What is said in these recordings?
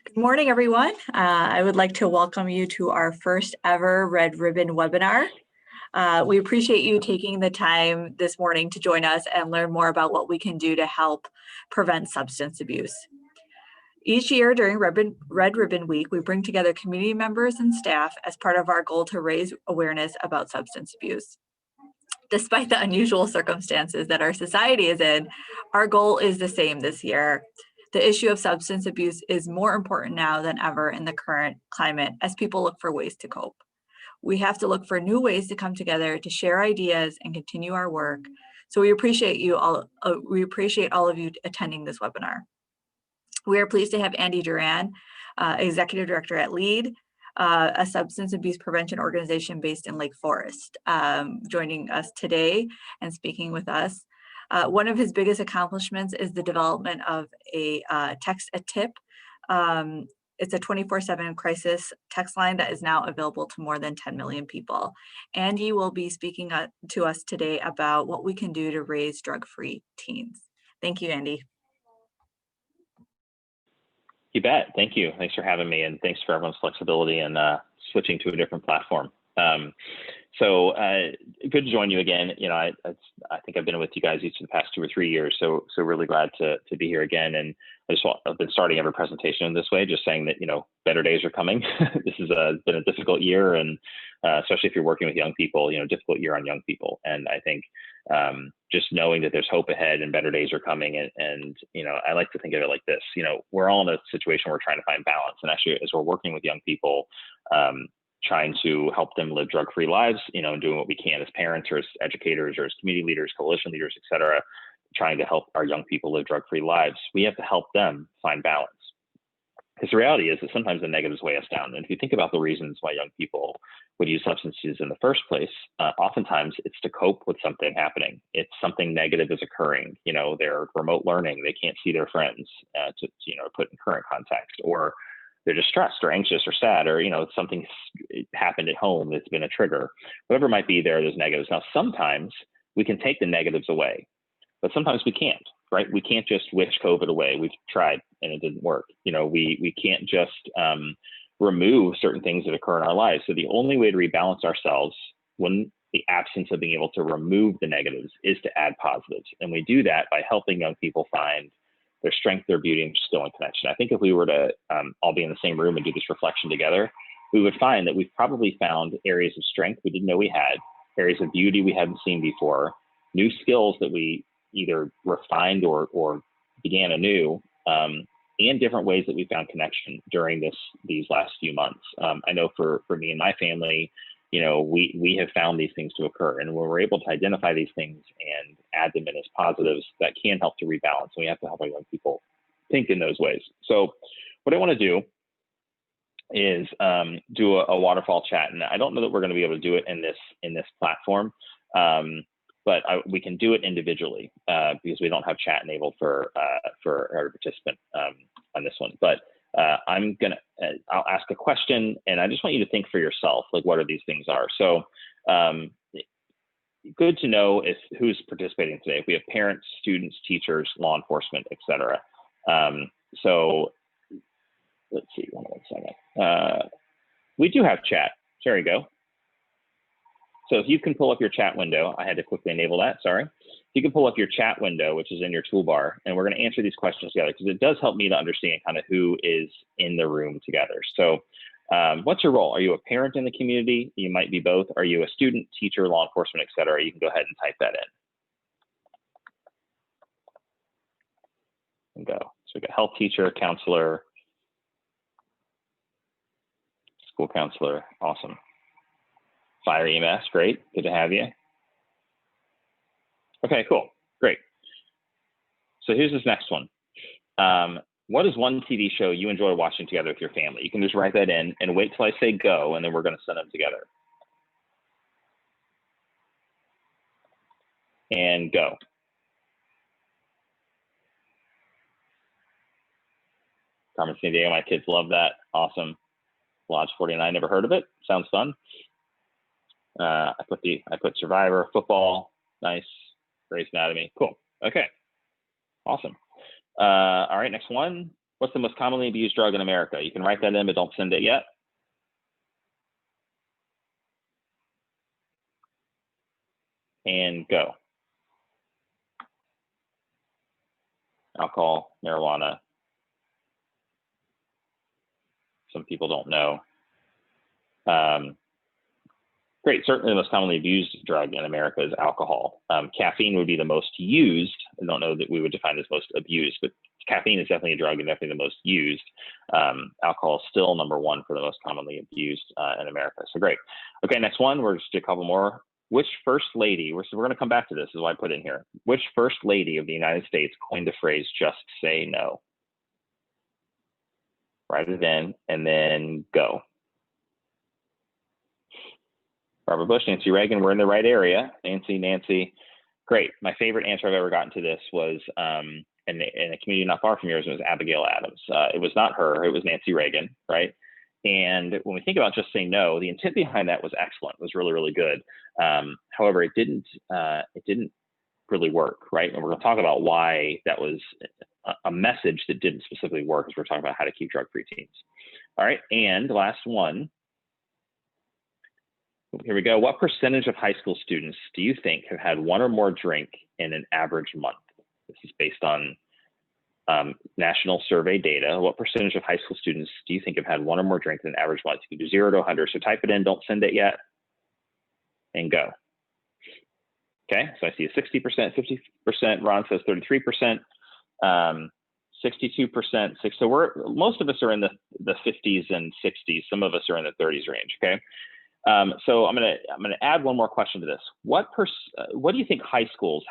Good morning, everyone. I would like to welcome you to our first ever Red Ribbon webinar. We appreciate you taking the time this morning to join us and learn more about what we can do to help prevent substance abuse. Each year during Red Ribbon Week, we bring together community members and staff as part of our goal to raise awareness about substance abuse. Despite the unusual circumstances that our society is in, our goal is the same this year. The issue of substance abuse is more important now than ever in the current climate as people look for ways to cope. We have to look for new ways to come together to share ideas and continue our work. So we appreciate you all. We appreciate all of you attending this webinar. We are pleased to have Andy Duran, Executive Director at LEAD, a substance abuse prevention organization based in Lake Forest, joining us today and speaking with us. One of his biggest accomplishments is the development of a text a tip. It's a 24/7 crisis text line that is now available to more than 10 million people. Andy will be speaking to us today about what we can do to raise drug-free teens. Thank you, Andy. You bet. Thank you. Thanks for having me, and thanks for everyone's flexibility and switching to a different platform. Good to join you again. You know, I think I've been with you guys each of the past 2 or 3 years, so really glad to be here again. And I've been starting every presentation in this way, just saying that, you know, better days are coming. This has been a difficult year, and especially if you're working with young people, you know, difficult year on young people. And I think just knowing that there's hope ahead and better days are coming, and you know, I like to think of it like this. You know, we're all in a situation where we're trying to find balance, and actually, as we're working with young people, trying to help them live drug-free lives, you know, and doing what we can as parents or as educators or as community leaders, coalition leaders, et cetera, trying to help our young people live drug-free lives, we have to help them find balance. Because the reality is that sometimes the negatives weigh us down. And if you think about the reasons why young people would use substances in the first place, oftentimes it's to cope with something happening. It's something negative is occurring. You know, they're remote learning, they can't see their friends to you know, put in current context, or they're distressed or anxious or sad, or, you know, something happened at home that's been a trigger. Whatever might be there, there's negatives. Now, sometimes we can take the negatives away, but sometimes we can't, right? We can't just wish COVID away. We've tried and it didn't work. You know, we can't just remove certain things that occur in our lives. So the only way to rebalance ourselves when the absence of being able to remove the negatives is to add positives. And we do that by helping young people find their strength, their beauty, and skill and connection. I think if we were to all be in the same room and do this reflection together, we would find that we've probably found areas of strength we didn't know we had, areas of beauty we hadn't seen before, new skills that we either refined or began anew, and different ways that we found connection during these last few months. I know for me and my family, you know, we have found these things to occur, and when we're able to identify these things and add them in as positives, that can help to rebalance. And we have to help our young people think in those ways. So what I want to do is do a waterfall chat, and I don't know that we're going to be able to do it in this platform, but we can do it individually because we don't have chat enabled for our participant on this one. But I'll ask a question, and I just want you to think for yourself, like, what are these things are. So good to know who's participating today. If we have parents, students, teachers, law enforcement, et cetera. So let's see, one second. We do have chat. There you go. So if you can pull up your chat window, I had to quickly enable that, sorry. If you can pull up your chat window, which is in your toolbar, and we're gonna answer these questions together because it does help me to understand kind of who is in the room together. So what's your role? Are you a parent in the community? You might be both. Are you a student, teacher, law enforcement, et cetera? You can go ahead and type that in. And go. So we got health teacher, counselor, school counselor, awesome. Fire EMS, great, good to have you. Okay, cool, great. So here's this next one. What is one TV show you enjoy watching together with your family? You can just write that in and wait till I say go, and then we're gonna send them together. And go. Carmen San Diego, my kids love that, awesome. Lodge 49, never heard of it, sounds fun. I put Survivor, football, nice. Grey's Anatomy, cool. Okay, awesome. All right, next one. What's the most commonly abused drug in America? You can write that in, but don't send it yet. And go. Alcohol, marijuana. Some people don't know. Great, certainly the most commonly abused drug in America is alcohol. Caffeine would be the most used. I don't know that we would define as most abused, but caffeine is definitely a drug and definitely the most used. Alcohol is still number one for the most commonly abused in America. So great. Okay, next one, we're just a couple more. Which first lady, we're going to come back to this, is why I put in here. Which first lady of the United States coined the phrase, just say no? Write it in and then go. Barbara Bush, Nancy Reagan, we're in the right area. Nancy, great. My favorite answer I've ever gotten to this was in a community not far from yours, it was Abigail Adams. It was not her, it was Nancy Reagan, right? And when we think about just saying no, the intent behind that was excellent, it was really, really good. However, it didn't really work, right? And we're gonna talk about why that was a message that didn't specifically work, as we're talking about how to keep drug-free teens. All right, and the last one. Here we go. What percentage of high school students do you think have had one or more drink in an average month? This is based on national survey data. What percentage of high school students do you think have had one or more drinks in an average month? You can do 0 to 100. So type it in, don't send it yet, and go. Okay, so I see a 60%, 50%. Ron says 33%, 62%. So most of us are in the 50s and 60s. Some of us are in the 30s range. Okay. So I'm gonna add one more question to this. What do you think how do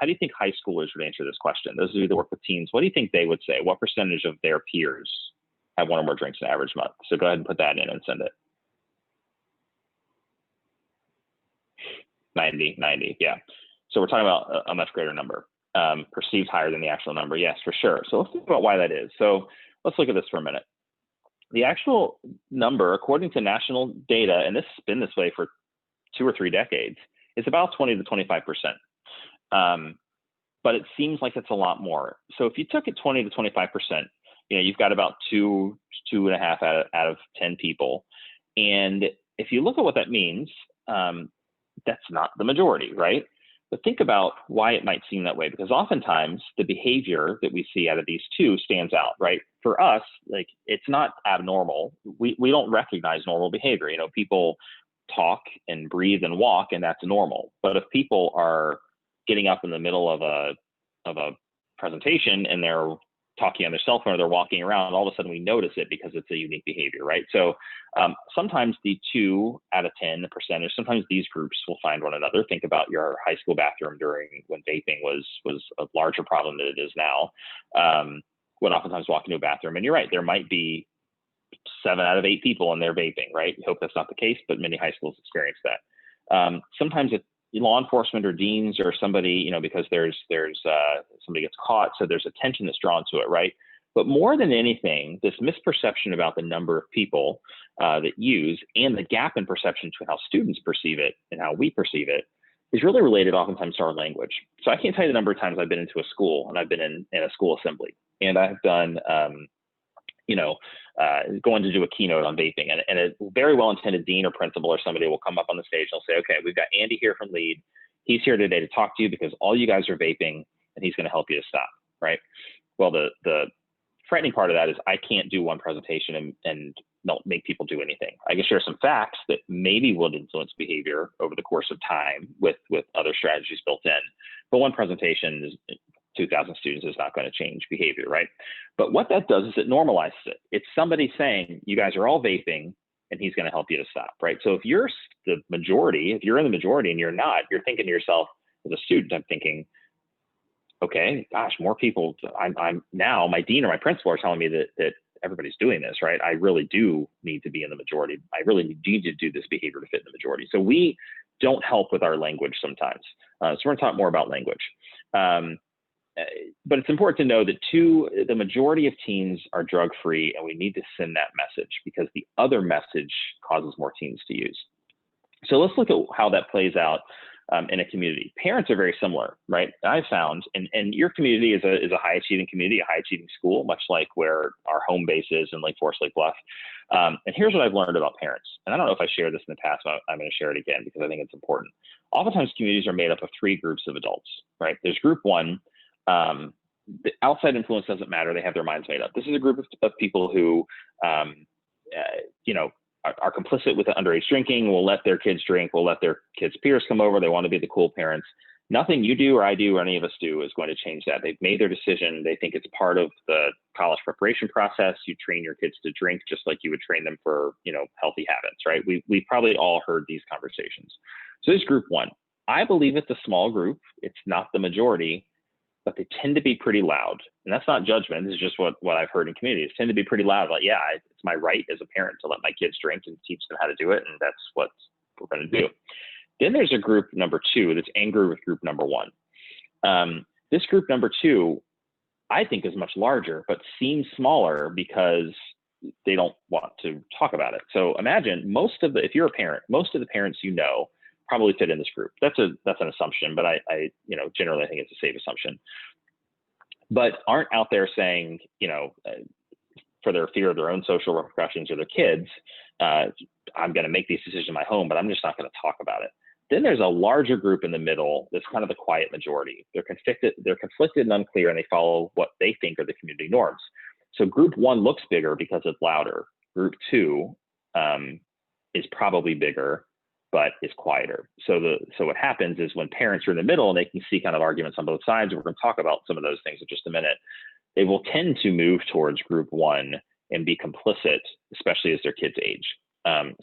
you think high schoolers would answer this question? Those of you that work with teens, what do you think they would say? What percentage of their peers have one or more drinks in an average month? So go ahead and put that in and send it. 90, yeah. So we're talking about a much greater number, perceived higher than the actual number. Yes, for sure. So let's think about why that is. So let's look at this for a minute. The actual number, according to national data, and this has been this way for 2 or 3 decades, is about 20 to 25%. But it seems like it's a lot more. So if you took it 20 to 25%, you've got about 2.5 out of 10 people. And if you look at what that means, that's not the majority, right? But think about why it might seem that way, because oftentimes the behavior that we see out of these two stands out, right? For us, like, it's not abnormal. We don't recognize normal behavior. People talk and breathe and walk, and that's normal. But if people are getting up in the middle of a presentation and they're talking on their cell phone or they're walking around, all of a sudden we notice it because it's a unique behavior, right? So sometimes the 2 out of 10 percentage, sometimes these groups will find one another. Think about your high school bathroom when vaping was a larger problem than it is now. Would oftentimes walk into a bathroom, and you're right, there might be 7 out of 8 people in there vaping, right? You hope that's not the case, but many high schools experience that. Sometimes it's law enforcement or deans or somebody, because there's somebody gets caught, so there's attention that's drawn to it, right? But more than anything, this misperception about the number of people that use and the gap in perception between how students perceive it and how we perceive it is really related oftentimes to our language. So I can't tell you the number of times I've been into a school, and I've been in a school assembly, and I've done going to do a keynote on vaping, and a very well-intended dean or principal or somebody will come up on the stage and they'll say, okay, we've got Andy here from LEAD. He's here today to talk to you because all you guys are vaping, and he's going to help you to stop, right? Well, the frightening part of that is I can't do one presentation and don't make people do anything. I can share some facts that maybe will influence behavior over the course of time with other strategies built in, but one presentation is 2,000 students is not going to change behavior, right? But what that does is it normalizes it. It's somebody saying, you guys are all vaping, and he's going to help you to stop, right? So if you're the majority, if you're in the majority and you're not, you're thinking to yourself, as a student, I'm thinking, okay, gosh, more people, I'm now, my dean or my principal are telling me that everybody's doing this, right? I really do need to be in the majority. I really need to do this behavior to fit in the majority. So we don't help with our language sometimes. So we're going to talk more about language. But it's important to know that the majority of teens are drug-free, and we need to send that message because the other message causes more teens to use. So let's look at how that plays out in a community. Parents are very similar, right? I've found, and your community is a high achieving community, a high achieving school, much like where our home base is in Lake Forest, Lake Bluff. And here's what I've learned about parents. And I don't know if I shared this in the past, but I'm going to share it again because I think it's important. Oftentimes communities are made up of three groups of adults, right? There's group one. The outside influence doesn't matter. They have their minds made up. This is a group of people who, are complicit with the underage drinking, will let their kids drink, will let their kids' peers come over. They want to be the cool parents. Nothing you do or I do or any of us do is going to change that. They've made their decision. They think it's part of the college preparation process. You train your kids to drink just like you would train them for, healthy habits, right? We've probably all heard these conversations. So this is group one. I believe it's a small group. It's not the majority, but they tend to be pretty loud. And that's not judgment. This is just what I've heard in communities. Tend to be pretty loud. Like, yeah, it's my right as a parent to let my kids drink and teach them how to do it. And that's what we're going to do. Then there's a group number two that's angry with group number one. This group number two, I think, is much larger, but seems smaller because they don't want to talk about it. So imagine if you're a parent, most of the parents probably fit in this group. That's an assumption, but I generally I think it's a safe assumption. But aren't out there saying, for their fear of their own social repercussions or their kids, I'm going to make these decisions in my home, but I'm just not going to talk about it. Then there's a larger group in the middle that's kind of the quiet majority. They're conflicted and unclear, and they follow what they think are the community norms. So group one looks bigger because it's louder. Group two is probably bigger, but is quieter. So what happens is when parents are in the middle and they can see kind of arguments on both sides, we're going to talk about some of those things in just a minute, they will tend to move towards group one and be complicit, especially as their kids age.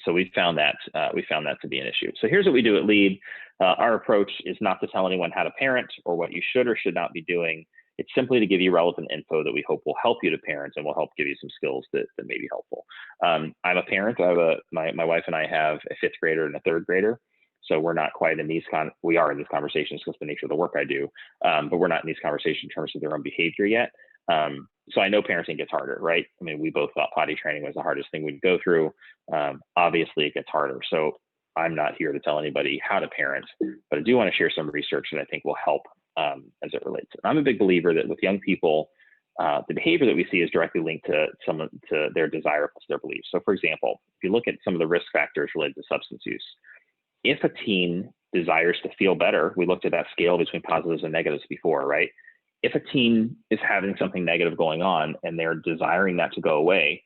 So we found that to be an issue. So here's what we do at LEAD. Our approach is not to tell anyone how to parent or what you should or should not be doing. It's simply to give you relevant info that we hope will help you to parent and will help give you some skills that may be helpful. I'm a parent. My wife and I have a fifth grader and a third grader. So we're not quite in we are in these conversations because of the nature of the work I do, but we're not in these conversations in terms of their own behavior yet. So I know parenting gets harder, right? I mean, we both thought potty training was the hardest thing we'd go through. Obviously it gets harder. So I'm not here to tell anybody how to parent, but I do want to share some research that I think will help as it relates. And I'm a big believer that with young people, the behavior that we see is directly linked to their desire plus their beliefs. So for example, if you look at some of the risk factors related to substance use, if a teen desires to feel better, we looked at that scale between positives and negatives before, right? If a teen is having something negative going on and they're desiring that to go away,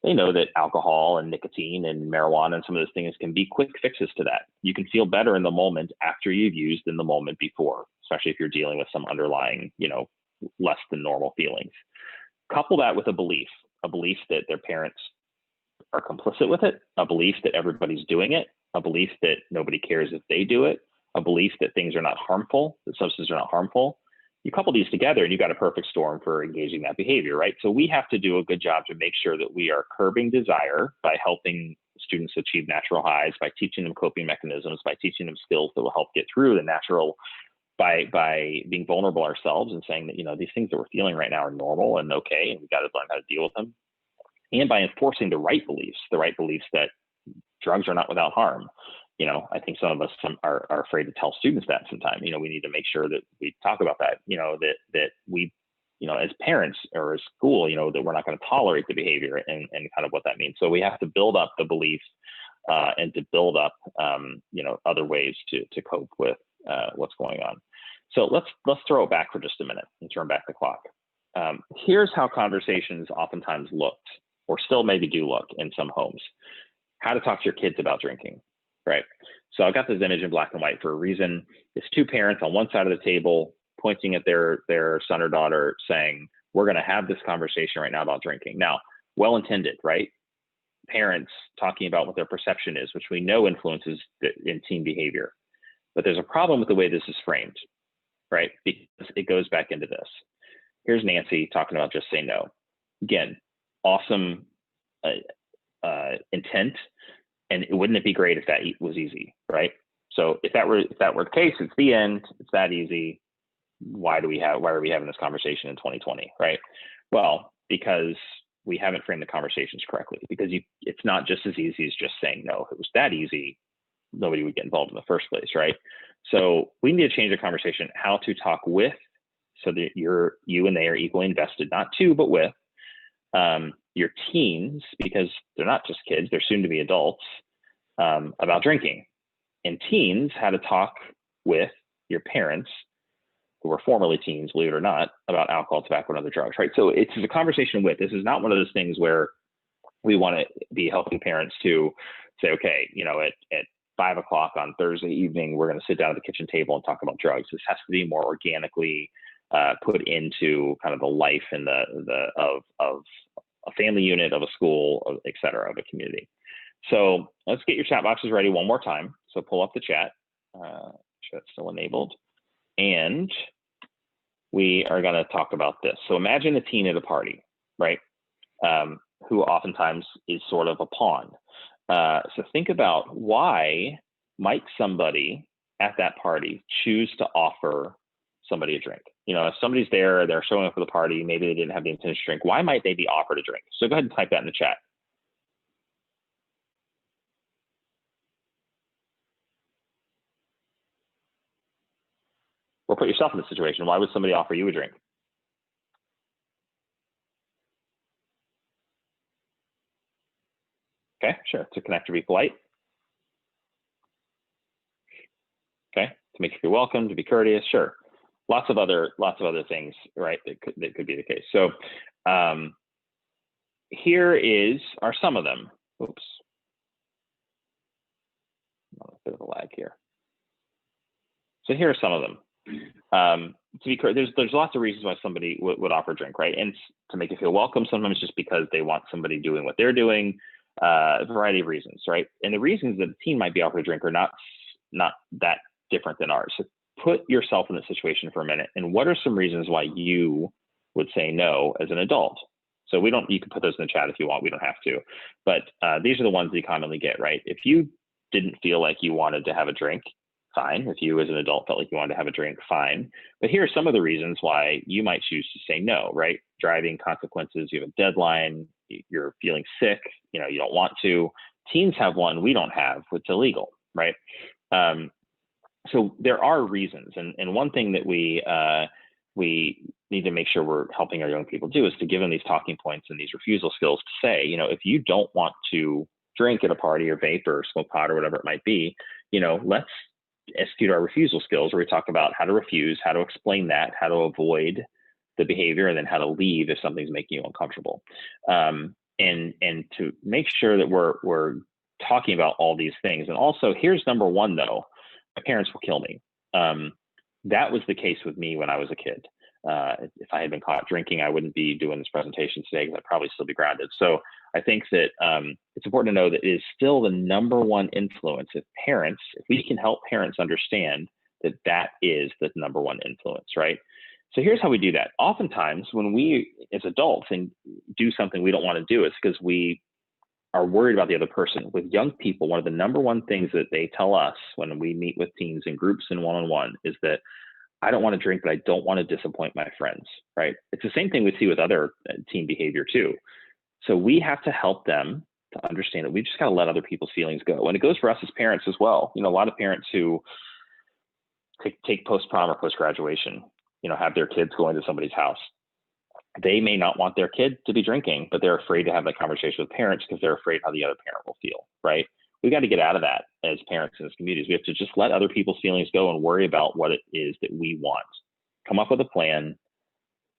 they know that alcohol and nicotine and marijuana and some of those things can be quick fixes to that. You can feel better in the moment after you've used in the moment before, especially if you're dealing with some underlying, less than normal feelings. Couple that with a belief that their parents are complicit with it, a belief that everybody's doing it, a belief that nobody cares if they do it, a belief that things are not harmful, that substances are not harmful. You couple these together and you got a perfect storm for engaging that behavior, right? So we have to do a good job to make sure that we are curbing desire by helping students achieve natural highs, by teaching them coping mechanisms, by teaching them skills that will help get through the natural, by being vulnerable ourselves and saying that, these things that we're feeling right now are normal and okay, and we got to learn how to deal with them. And by enforcing the right beliefs that drugs are not without harm. I think some of us are afraid to tell students that sometimes. We need to make sure that we talk about that, that we, as parents or as school, that we're not going to tolerate the behavior and kind of what that means. So we have to build up the beliefs and to build up, other ways to cope with what's going on. So let's throw it back for just a minute and turn back the clock. Here's how conversations oftentimes looked, or still maybe do look in some homes. How to talk to your kids about drinking. Right. So I got this image in black and white for a reason. It's two parents on one side of the table pointing at their son or daughter saying, we're going to have this conversation right now about drinking. Now, well-intended, right? Parents talking about what their perception is, which we know influences in teen behavior. But there's a problem with the way this is framed, right? Because it goes back into this. Here's Nancy talking about just say no. Again, awesome intent. And wouldn't it be great if that was easy, right? So if that were the case, it's the end. It's that easy. Why are we having this conversation in 2020, right? Well, because we haven't framed the conversations correctly. Because it's not just as easy as just saying no. If it was that easy, nobody would get involved in the first place, right? So we need to change the conversation, how to talk with, so that you and they are equally invested, not to, but with your teens, because they're not just kids, they're soon to be adults, about drinking. And teens, how to talk with your parents, who were formerly teens, believe it or not, about alcohol, tobacco, and other drugs, right? So it's a conversation with. This is not one of those things where we want to be helping parents to say, okay, at 5 o'clock on Thursday evening, we're going to sit down at the kitchen table and talk about drugs. This has to be more organically put into kind of the life and of a family unit, of a school, et cetera, of a community. So let's get your chat boxes ready one more time. So pull up the chat. Chat's still enabled. And we are going to talk about this. So imagine a teen at a party, right? Who oftentimes is sort of a pawn. So think about, why might somebody at that party choose to offer somebody a drink? If somebody's there, they're showing up for the party, maybe they didn't have the intention to drink, why might they be offered a drink? So go ahead and type that in the chat. Or put yourself in the situation. Why would somebody offer you a drink? Okay, sure. To connect, to be polite. Okay, to make you feel welcome, to be courteous. Sure. Lots of other things, right? That could be the case. So here are some of them. Oops. A bit of a lag here. So here are some of them. To be clear, there's lots of reasons why somebody would offer a drink, right? And to make you feel welcome, sometimes just because they want somebody doing what they're doing, a variety of reasons, right? And the reasons that a teen might be offered a drink are not that different than ours. So put yourself in the situation for a minute, and what are some reasons why you would say no as an adult? So you can put those in the chat if you want, we don't have to. But these are the ones that you commonly get, right? If you didn't feel like you wanted to have a drink, fine. If you as an adult felt like you wanted to have a drink, fine. But here are some of the reasons why you might choose to say no, right? Driving consequences, you have a deadline, you're feeling sick, you don't want to. Teens have one we don't have, it's illegal, right? So there are reasons. And one thing that we need to make sure we're helping our young people do is to give them these talking points and these refusal skills to say, if you don't want to drink at a party or vape or smoke pot or whatever it might be, let's execute our refusal skills, where we talk about how to refuse, how to explain that, how to avoid the behavior, and then how to leave if something's making you uncomfortable. And to make sure that we're talking about all these things. And also, here's number one, though: my parents will kill me. That was the case with me when I was a kid. If I had been caught drinking, I wouldn't be doing this presentation today, because I'd probably still be grounded. So I think that it's important to know that it is still the number one influence. If we can help parents understand that is the number one influence, right? So here's how we do that. Oftentimes when we as adults and do something we don't want to do, it's because we are worried about the other person. With young people, one of the number one things that they tell us when we meet with teens in groups and one-on-one is that, I don't want to drink, but I don't want to disappoint my friends, right? It's the same thing we see with other teen behavior too. So we have to help them to understand that we just got to let other people's feelings go. And it goes for us as parents as well. A lot of parents who take post-prom or post-graduation, have their kids going to somebody's house. They may not want their kid to be drinking, but they're afraid to have that conversation with parents because they're afraid how the other parent will feel, right? We got to get out of that as parents and as communities. We have to just let other people's feelings go and worry about what it is that we want. Come up with a plan,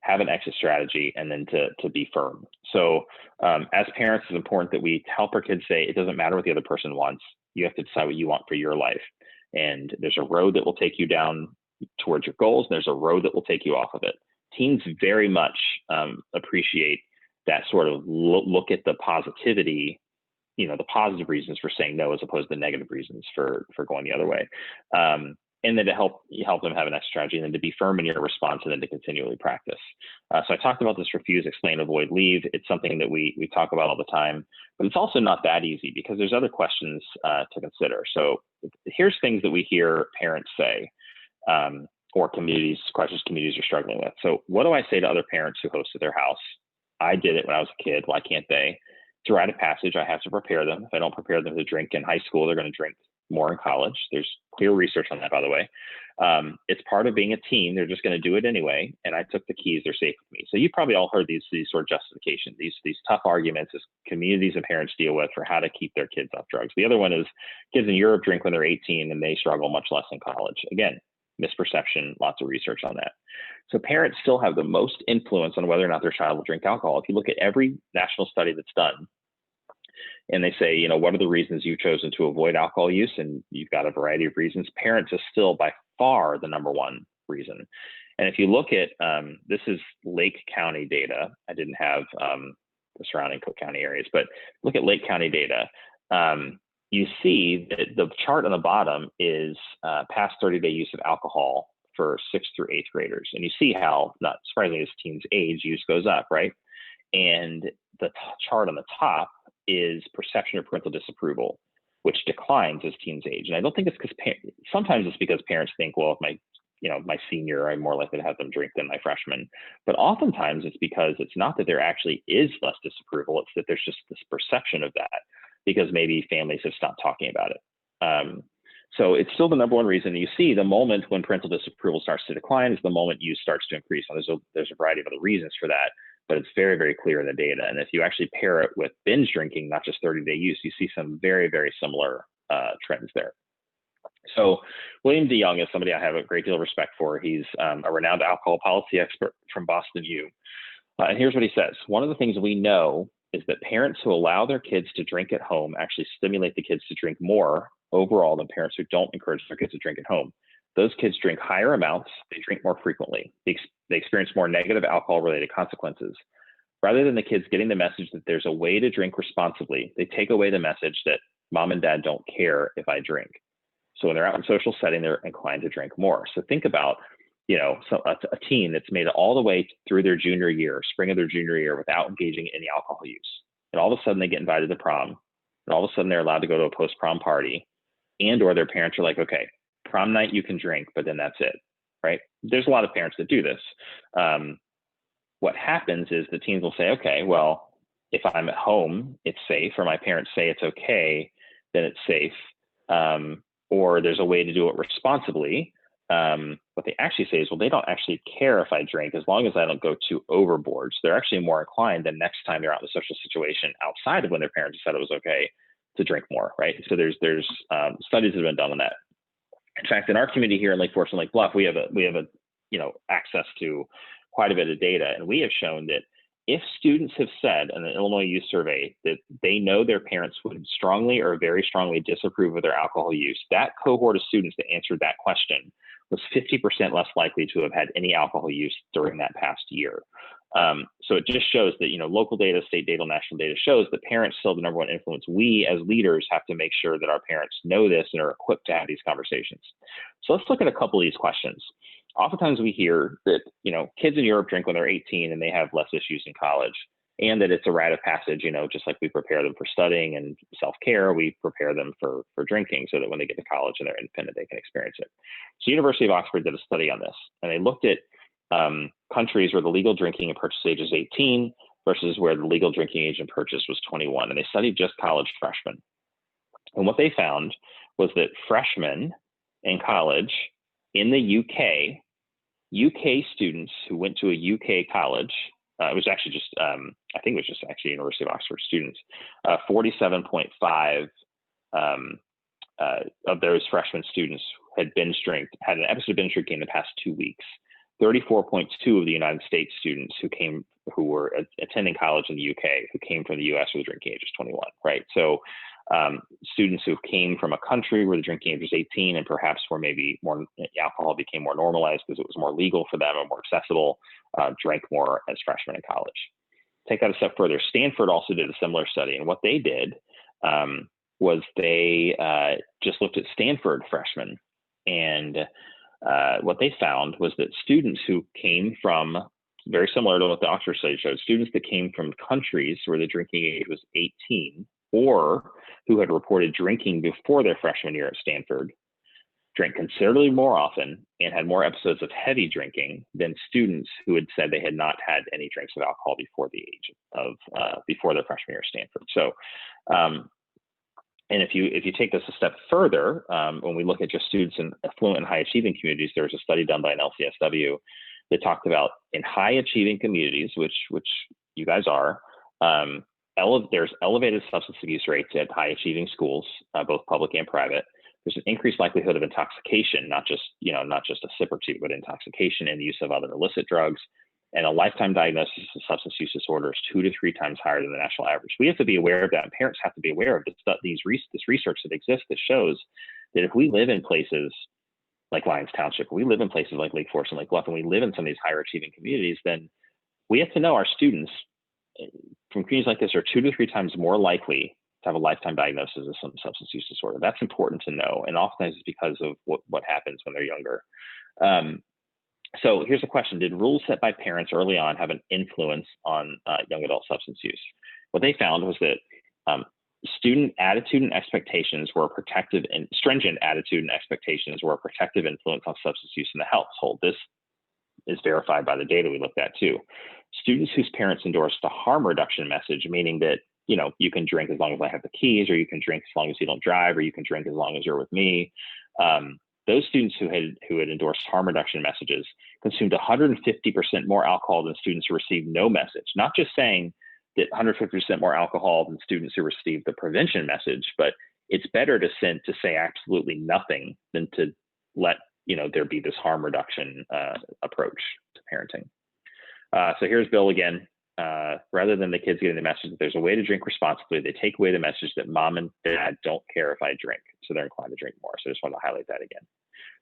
have an exit strategy, and then to be firm. So as parents, it's important that we help our kids say, it doesn't matter what the other person wants. You have to decide what you want for your life. And there's a road that will take you down towards your goals, and there's a road that will take you off of it. Teens very much appreciate that sort of look at the positivity, the positive reasons for saying no, as opposed to the negative reasons for going the other way. And then to help them have an exit strategy, and then to be firm in your response, and then to continually practice. So I talked about this refuse, explain, avoid, leave. It's something that we talk about all the time, but it's also not that easy because there's other questions to consider. So here's things that we hear parents say, or questions communities are struggling with. So what do I say to other parents who host at their house? I did it when I was a kid. Why can't they? To write a passage, I have to prepare them. If I don't prepare them to drink in high school, they're going to drink more in college. There's clear research on that, by the way. It's part of being a teen. They're just going to do it anyway. And I took the keys. They're safe with me. So you probably all heard these sort of justifications, these tough arguments as communities and parents deal with for how to keep their kids off drugs. The other one is kids in Europe drink when they're 18 and they struggle much less in college. Again, misperception, lots of research on that. So parents still have the most influence on whether or not their child will drink alcohol. If you look at every national study that's done, and they say, what are the reasons you've chosen to avoid alcohol use? And you've got a variety of reasons. Parents is still by far the number one reason. And if you look at, this is Lake County data. I didn't have the surrounding Cook County areas, but look at Lake County data. You see that the chart on the bottom is past 30-day use of alcohol for 6th through 8th graders. And you see how, not surprisingly, as teens age, use goes up, right? And the chart on the top is perception of parental disapproval, which declines as teens age. And I don't think it's because sometimes it's because parents think, well, if my senior, I'm more likely to have them drink than my freshman. But oftentimes it's because it's not that there actually is less disapproval, it's that there's just this perception of that because maybe families have stopped talking about it. So it's still the number one reason. You see the moment when parental disapproval starts to decline is the moment use starts to increase. Now, there's a variety of other reasons for that, but it's very, very clear in the data. And if you actually pair it with binge drinking, not just 30-day use, you see some very, very similar trends there. So William DeYoung is somebody I have a great deal of respect for. He's a renowned alcohol policy expert from Boston U. And here's what he says. One of the things we know is that parents who allow their kids to drink at home actually stimulate the kids to drink more overall than parents who don't encourage their kids to drink at home. Those kids drink higher amounts, they drink more frequently, they experience more negative alcohol-related consequences. Rather than the kids getting the message that there's a way to drink responsibly, they take away the message that mom and dad don't care if I drink. So when they're out in social setting, they're inclined to drink more. So think about, a teen that's made it all the way through their junior year, spring of their junior year, without engaging in any alcohol use. And all of a sudden they get invited to prom, and all of a sudden they're allowed to go to a post-prom party, and or their parents are like, okay, prom night you can drink, but then that's it, right? There's a lot of parents that do this. What happens is the teens will say, okay, well, if I'm at home, it's safe, or my parents say it's okay, then it's safe, or there's a way to do it responsibly. What they actually say is, well, they don't actually care if I drink as long as I don't go too overboard. So they're actually more inclined the next time they're out in a social situation outside of when their parents said it was okay to drink more, right? So there's studies that have been done on that. In fact, in our community here in Lake Forest and Lake Bluff, we have access to quite a bit of data, and we have shown that if students have said in the Illinois Youth Survey that they know their parents would strongly or very strongly disapprove of their alcohol use, that cohort of students that answered that question was 50% less likely to have had any alcohol use during that past year. So it just shows that, local data, state data, national data shows that parents still have the number one influence. We as leaders have to make sure that our parents know this and are equipped to have these conversations. So let's look at a couple of these questions. Oftentimes we hear that, kids in Europe drink when they're 18 and they have less issues in college, and that it's a rite of passage, just like we prepare them for studying and self-care, we prepare them for drinking so that when they get to college and they're independent, they can experience it. So University of Oxford did a study on this, and they looked at countries where the legal drinking and purchase age is 18 versus where the legal drinking age and purchase was 21. And they studied just college freshmen. And what they found was that freshmen in college in the UK students who went to a UK college, it was actually just, I think it was just actually University of Oxford students, 47.5 of those freshman students had an episode of binge drinking in the past 2 weeks. 34.2 of the United States students who were attending college in the UK, who came from the US where the drinking age was 21, right? So students who came from a country where the drinking age was 18 and perhaps where maybe more alcohol became more normalized because it was more legal for them and more accessible, drank more as freshmen in college. Take that a step further. Stanford also did a similar study, and what they did was they just looked at Stanford freshmen, and what they found was that students who came from, very similar to what the Oxford study showed, students that came from countries where the drinking age was 18 or who had reported drinking before their freshman year at Stanford drank considerably more often and had more episodes of heavy drinking than students who had said they had not had any drinks of alcohol before the age of before their freshman year at Stanford. So And if you take this a step further, when we look at just students in affluent and high achieving communities, there was a study done by an LCSW that talked about in high achieving communities, which you guys are, there's elevated substance abuse rates at high achieving schools, both public and private. There's an increased likelihood of intoxication, not just a sip or two, but intoxication and the use of other illicit drugs. And a lifetime diagnosis of substance use disorder is 2 to 3 times higher than the national average. We have to be aware of that, and parents have to be aware of this research that exists that shows that if we live in places like Lyons Township, we live in places like Lake Forest and Lake Bluff, and we live in some of these higher achieving communities, then we have to know our students from communities like this are 2 to 3 times more likely to have a lifetime diagnosis of some substance use disorder. That's important to know, and oftentimes it's because of what happens when they're younger. So here's a question: did rules set by parents early on have an influence on young adult substance use? What they found was that student attitude and expectations were protective, and stringent attitude and expectations were a protective influence on substance use in the household. This is verified by the data we looked at too. Students whose parents endorsed a harm reduction message, meaning that, you can drink as long as I have the keys, or you can drink as long as you don't drive, or you can drink as long as you're with me. Those students who had endorsed harm reduction messages consumed 150% more alcohol than students who received no message. Not just saying that 150% more alcohol than students who received the prevention message, but it's better to say absolutely nothing than to let there be this harm reduction approach to parenting. So here's Bill again. Rather than the kids getting the message that there's a way to drink responsibly, they take away the message that mom and dad don't care if I drink, so they're inclined to drink more. So I just want to highlight that again.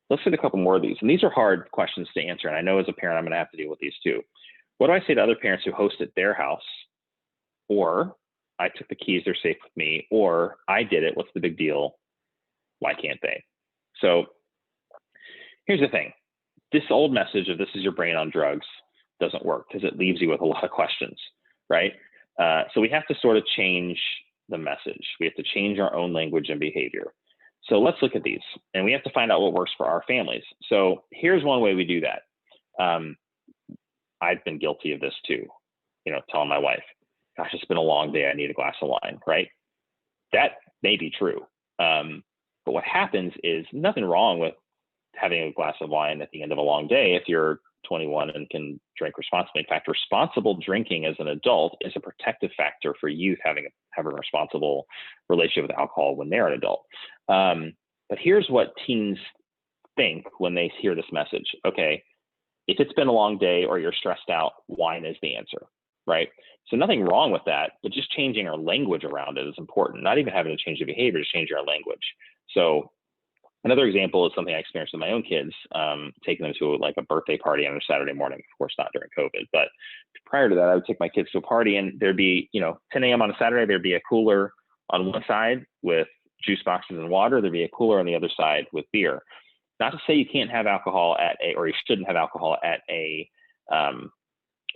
Let's hit a couple more of these. And these are hard questions to answer, and I know as a parent I'm going to have to deal with these too. What do I say to other parents who host at their house? Or I took the keys, they're safe with me, or I did it, what's the big deal? Why can't they? So here's the thing. This old message of this is your brain on drugs doesn't work because it leaves you with a lot of questions, right? So we have to sort of change the message. We have to change our own language and behavior. So let's look at these, and we have to find out what works for our families. So here's one way we do that. I've been guilty of this too, telling my wife, gosh, it's been a long day, I need a glass of wine, right? That may be true. But what happens is nothing wrong with having a glass of wine at the end of a long day if you're 21 and can drink responsibly. In fact, responsible drinking as an adult is a protective factor for youth having a responsible relationship with alcohol when they're an adult. But here's what teens think when they hear this message. Okay, if it's been a long day or you're stressed out, wine is the answer, right? So nothing wrong with that, but just changing our language around it is important. Not even having to change the behavior, just changing our language. So another example is something I experienced with my own kids, taking them to like a birthday party on a Saturday morning, of course, not during COVID, but prior to that, I would take my kids to a party and there'd be, 10 a.m. on a Saturday, there'd be a cooler on one side with juice boxes and water. There'd be a cooler on the other side with beer. Not to say you can't have alcohol or you shouldn't have alcohol at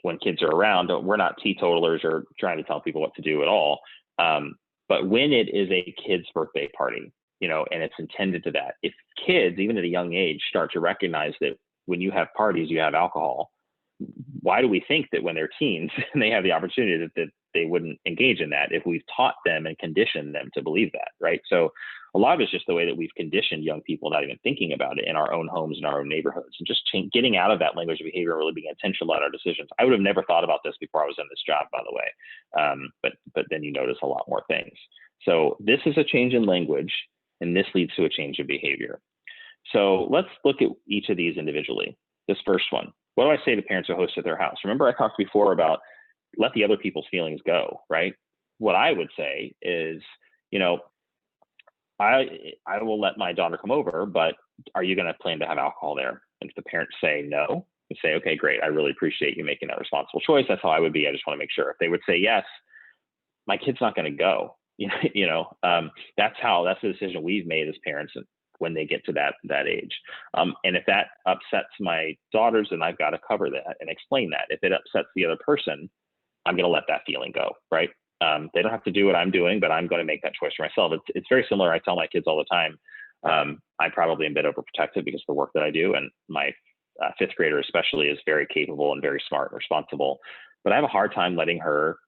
when kids are around. We're not teetotalers or trying to tell people what to do at all. But when it is a kid's birthday party, and it's intended to that, if kids, even at a young age, start to recognize that when you have parties, you have alcohol, why do we think that when they're teens and they have the opportunity that they wouldn't engage in that if we've taught them and conditioned them to believe that, right? So a lot of it's just the way that we've conditioned young people not even thinking about it in our own homes, in our own neighborhoods, and just getting out of that language of behavior and really being intentional about our decisions. I would have never thought about this before I was in this job, by the way, but then you notice a lot more things. So this is a change in language, and this leads to a change in behavior. So let's look at each of these individually. This first one, what do I say to parents who host at their house? Remember I talked before about let the other people's feelings go, right? What I would say is, I will let my daughter come over, but are you going to plan to have alcohol there? And if the parents say no, we say, okay, great. I really appreciate you making that responsible choice. That's how I would be. I just want to make sure. If they would say yes, my kid's not going to go. That's the decision we've made as parents when they get to that age. And if that upsets my daughters, then I've got to cover that and explain that. If it upsets the other person, I'm going to let that feeling go, right? They don't have to do what I'm doing, but I'm going to make that choice for myself. It's very similar. I tell my kids all the time, I probably am a bit overprotective because of the work that I do. And my fifth grader especially is very capable and very smart and responsible, but I have a hard time letting her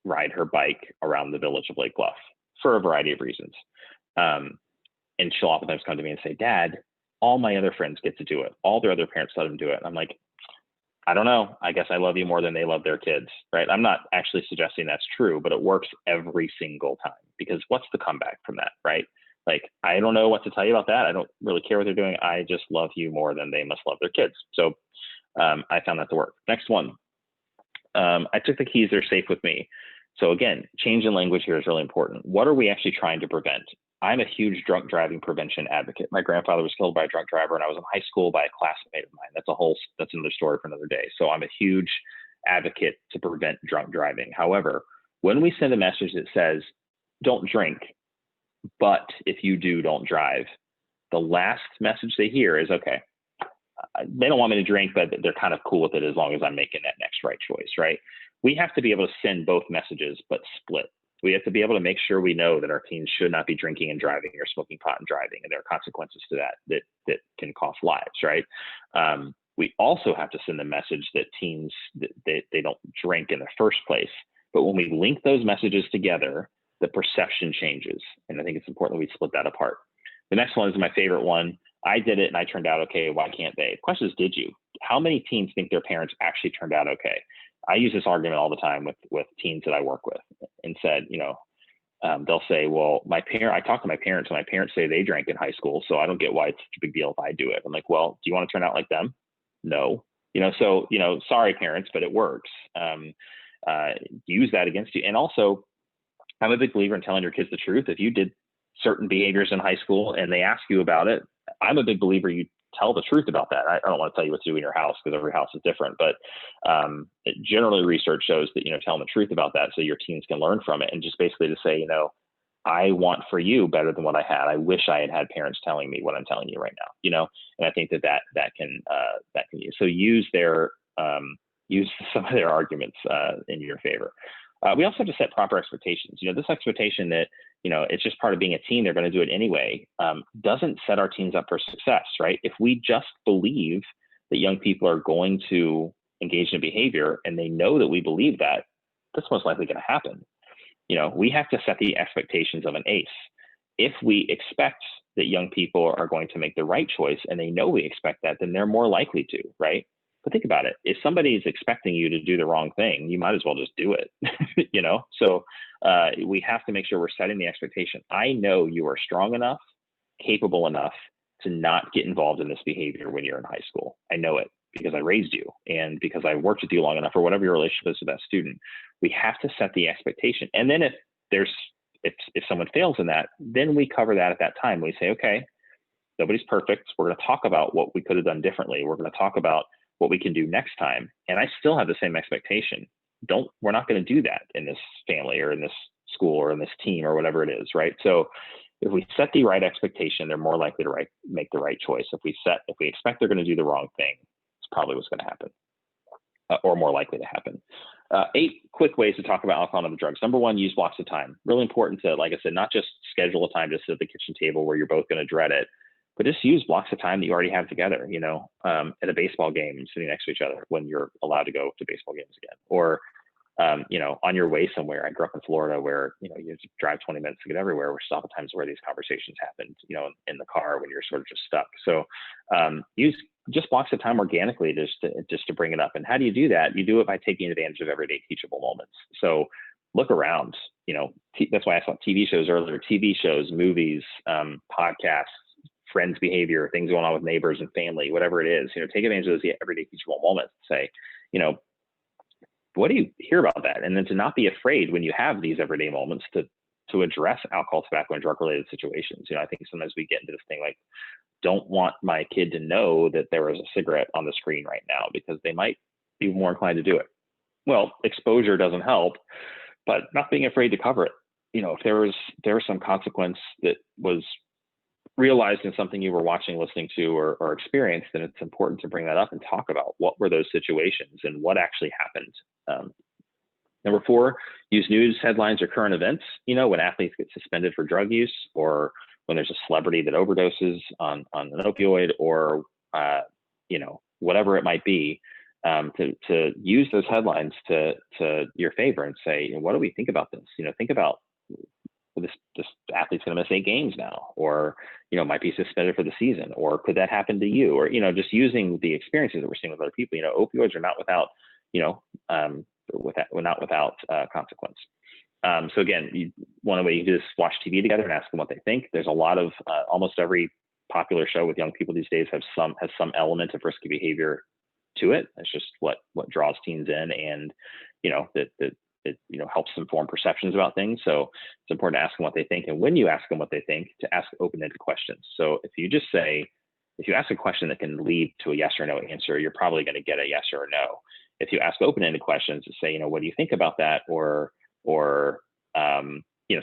ride her bike around the village of Lake Bluff. for a variety of reasons. And she'll oftentimes come to me and say, Dad, all my other friends get to do it. All their other parents let them do it. And I'm like, I don't know. I guess I love you more than they love their kids, right? I'm not actually suggesting that's true, but it works every single time, because what's the comeback from that, right? Like, I don't know what to tell you about that. I don't really care what they're doing. I just love you more than they must love their kids. So I found that to work. Next one. I took the keys. They're safe with me. So again, change in language here is really important. What are we actually trying to prevent? I'm a huge drunk driving prevention advocate. My grandfather was killed by a drunk driver, and I was in high school by a classmate of mine. That's another story for another day. So I'm a huge advocate to prevent drunk driving. However, when we send a message that says, don't drink, but if you do, don't drive, the last message they hear is, okay, they don't want me to drink, but they're kind of cool with it as long as I'm making that next right choice, right? We have to be able to send both messages, but split. We have to be able to make sure we know that our teens should not be drinking and driving or smoking pot and driving, and there are consequences to that can cost lives, right? We also have to send the message that teens, they don't drink in the first place. But when we link those messages together, the perception changes. And I think it's important that we split that apart. The next one is my favorite one. I did it and I turned out okay. Why can't they? The question is, did you? How many teens think their parents actually turned out okay? I use this argument all the time with teens that I work with, and said, they'll say, well, I talk to my parents, and my parents say they drank in high school, so I don't get why it's such a big deal if I do it. I'm like, well, do you want to turn out like them? No. Sorry, parents, but it works. Use that against you. And also, I'm a big believer in telling your kids the truth. If you did certain behaviors in high school and they ask you about it, I'm a big believer you tell the truth about that. I don't want to tell you what to do in your house, because every house is different, but generally research shows that, tell them the truth about that so your teens can learn from it. And just basically to say, I want for you better than what I had. I wish I had parents telling me what I'm telling you right now, and I think that can use. So use some of their arguments in your favor. We also have to set proper expectations. This expectation that, it's just part of being a teen, they're going to do it anyway, doesn't set our teens up for success, right? If we just believe that young people are going to engage in behavior and they know that we believe that, that's most likely going to happen. We have to set the expectations of an ACE. If we expect that young people are going to make the right choice and they know we expect that, then they're more likely to, right? But think about it. If somebody is expecting you to do the wrong thing, you might as well just do it, So we have to make sure we're setting the expectation. I know you are strong enough, capable enough to not get involved in this behavior when you're in high school. I know it because I raised you and because I worked with you long enough, or whatever your relationship is with that student. We have to set the expectation. And then if someone fails in that, then we cover that at that time. We say, okay, nobody's perfect. We're going to talk about what we could have done differently. We're going to talk about what we can do next time. And I still have the same expectation. We're not going to do that in this family or in this school or in this team or whatever it is, right? So if we set the right expectation, they're more likely to make the right choice. If we expect they're going to do the wrong thing, it's probably what's going to happen, or more likely to happen. 8 quick ways to talk about alcohol and other drugs. Number 1, use blocks of time. Really important to, like I said, not just schedule a time to sit at the kitchen table where you're both going to dread it, but just use blocks of time that you already have together, at a baseball game, sitting next to each other when you're allowed to go to baseball games again, or, on your way somewhere. I grew up in Florida where, you have to drive 20 minutes to get everywhere, which is oftentimes where these conversations happen, in the car when you're sort of just stuck. So use just blocks of time organically just to bring it up. And how do you do that? You do it by taking advantage of everyday teachable moments. So look around, that's why I saw TV shows earlier, TV shows, movies, podcasts, friends' behavior, things going on with neighbors and family, whatever it is, take advantage of those everyday teachable moments. Say, what do you hear about that? And then to not be afraid when you have these everyday moments to address alcohol, tobacco, and drug related situations. I think sometimes we get into this thing like, don't want my kid to know that there is a cigarette on the screen right now because they might be more inclined to do it. Well, exposure doesn't help, but not being afraid to cover it. If there was some consequence that was realized in something you were watching, listening to, or experienced, then it's important to bring that up and talk about what were those situations and what actually happened. Number 4, use news headlines or current events, when athletes get suspended for drug use, or when there's a celebrity that overdoses on an opioid, or, whatever it might be, to use those headlines to your favor and say, what do we think about this? Think about athlete's going to miss 8 games now, or, might be suspended for the season, or could that happen to you? Or, just using the experiences that we're seeing with other people. Opioids are not without, not without consequence. So again, one way you can just watch TV together and ask them what they think. There's a lot of, almost every popular show with young people these days has some element of risky behavior to it. It's just what draws teens in, and, that it helps them form perceptions about things. So it's important to ask them what they think. And when you ask them what they think, to ask open-ended questions. So if you ask a question that can lead to a yes or no answer, you're probably going to get a yes or a no. If you ask open-ended questions to say, what do you think about that? Or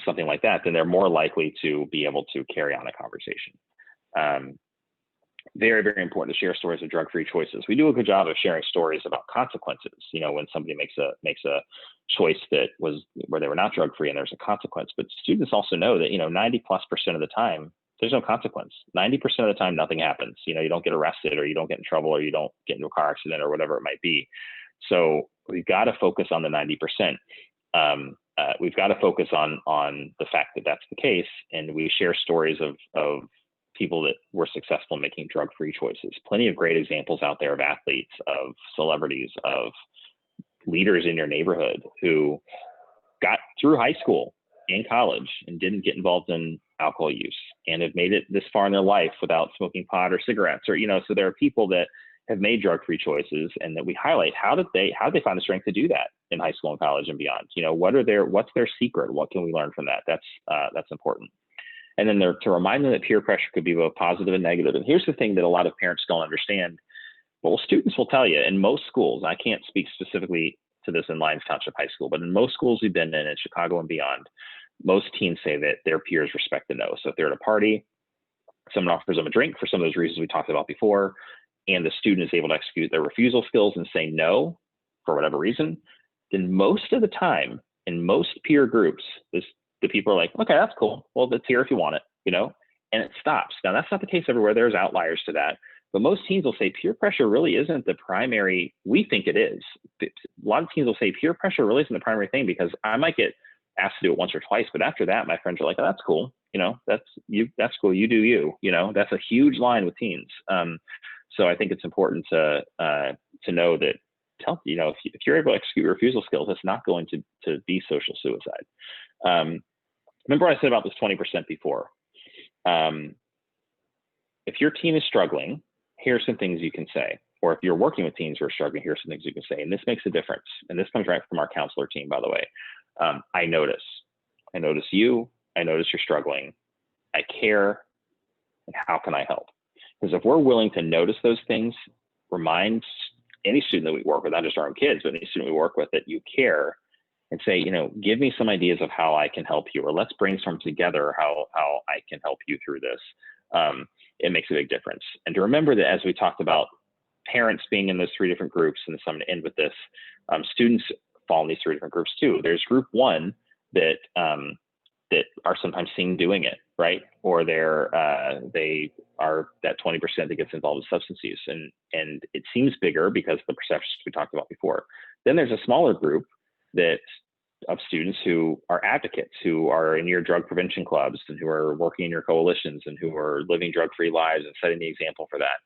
something like that, then they're more likely to be able to carry on a conversation. Very, very important to share stories of drug-free choices. We do a good job of sharing stories about consequences. When somebody makes a choice that was where they were not drug-free and there's a consequence. But students also know that 90+% of the time there's no consequence. 90% of the time nothing happens. You don't get arrested, or you don't get in trouble, or you don't get into a car accident, or whatever it might be. So we've got to focus on the 90%. We've got to focus on the fact that that's the case, and we share stories of people that were successful in making drug-free choices. Plenty of great examples out there of athletes, of celebrities, of leaders in your neighborhood who got through high school and college and didn't get involved in alcohol use, and have made it this far in their life without smoking pot or cigarettes, or, so there are people that have made drug-free choices, and that we highlight how did they find the strength to do that in high school and college and beyond. What's their secret? What can we learn from that? That's important. And then to remind them that peer pressure could be both positive and negative. And here's the thing that a lot of parents don't understand. Well, students will tell you in most schools, I can't speak specifically to this in Lyons Township High School, but in most schools we've been in Chicago and beyond, most teens say that their peers respect the no. So if they're at a party, someone offers them a drink for some of those reasons we talked about before, and the student is able to execute their refusal skills and say no for whatever reason, then most of the time in most peer groups, the people are like, okay, that's cool. Well, it's here if you want it, and it stops. Now, that's not the case everywhere. There's outliers to that. But most teens will say peer pressure really isn't the primary. We think it is. A lot of teens will say peer pressure really isn't the primary thing, because I might get asked to do it once or twice, but after that, my friends are like, oh, that's cool. That's cool. You do you, that's a huge line with teens. So I think it's important to know that, if you're able to execute refusal skills, it's not going to be social suicide. Remember what I said about this 20% before. If your teen is struggling, here's some things you can say. Or if you're working with teens who are struggling, here's some things you can say. And this makes a difference. And this comes right from our counselor team, by the way. I notice you. I notice you're struggling. I care. And how can I help? Because if we're willing to notice those things, remind any student that we work with, not just our own kids, but any student we work with, that you care, and say, give me some ideas of how I can help you, or let's brainstorm together how I can help you through this. It makes a big difference. And to remember that, as we talked about parents being in those 3 different groups, and so I'm going to end with this, students fall in these 3 different groups too. There's group 1 that are sometimes seen doing it, right? Or they are that 20% that gets involved with substance use, and it seems bigger because of the perceptions we talked about before. Then there's a smaller group of students who are advocates, who are in your drug prevention clubs, and who are working in your coalitions, and who are living drug-free lives and setting the example for that.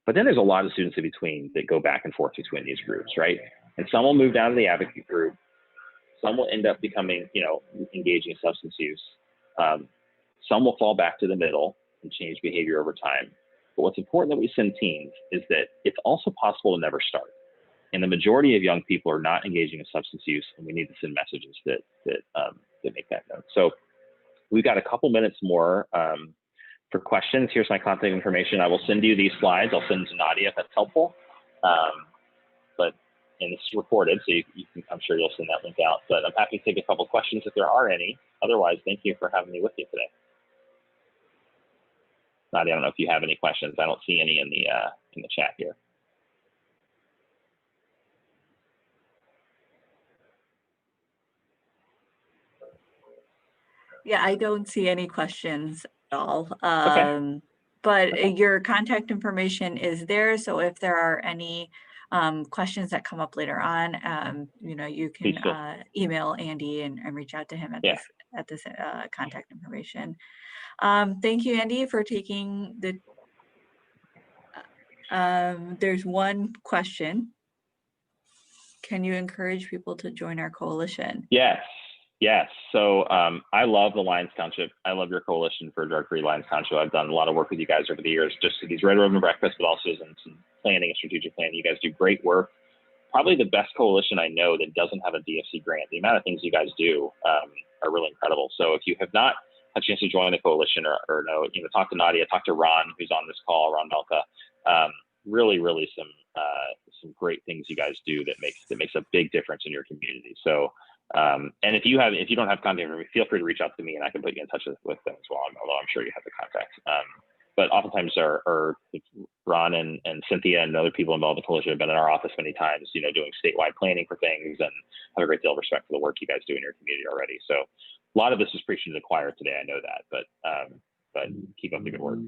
But then there's a lot of students in between that go back and forth between these groups, right? And some will move down to the advocate group. Some will end up becoming, engaging in substance use. Some will fall back to the middle and change behavior over time. But what's important that we send teens is that it's also possible to never start. And the majority of young people are not engaging in substance use, and we need to send messages that make that known. So we've got a couple minutes more for questions. Here's my contact information. I will send you these slides. I'll send them to Nadia if that's helpful. And it's recorded, so I'm sure you'll send that link out. But I'm happy to take a couple questions if there are any. Otherwise, thank you for having me with you today. Nadia, I don't know if you have any questions. I don't see any in the chat here. Yeah, I don't see any questions at all. Okay. But your contact information is there. So if there are any questions that come up later on, you know, you Please do. can email Andy and reach out to him at Yeah. this contact information. Thank you, Andy, for taking the. There's one question. Can you encourage people to join our coalition? Yes. Yes. So I love the Lyons Township. I love your coalition for drug-free Lyons Township. I've done a lot of work with you guys over the years, just these Red Ribbon breakfasts, but also some planning and strategic planning. You guys do great work. Probably the best coalition I know that doesn't have a DFC grant. The amount of things you guys do are really incredible. So if you have not had a chance to join the coalition or know, you know, talk to Nadia, talk to Ron, who's on this call, Ron Melka. Really some great things you guys do that makes a big difference in your community. So and if you don't have contact, feel free to reach out to me and I can put you in touch with them as well. Although I'm sure you have the contact. But oftentimes our Ron and Cynthia and other people involved in the coalition have been in our office many times, you know, doing statewide planning for things, and have a great deal of respect for the work you guys do in your community already. So a lot of this is preaching to the choir today. I know that, but keep up the good work.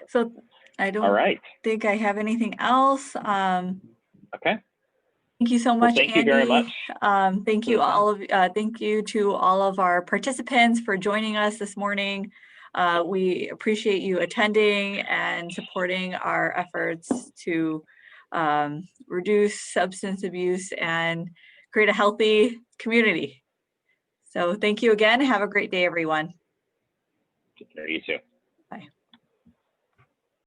So I don't think I have anything else. Okay. Thank you so much, well, thank Andy. You very much. Thank you thank you to all of our participants for joining us this morning. We appreciate you attending and supporting our efforts to reduce substance abuse and create a healthy community. So thank you again. Have a great day, everyone. You too. Bye.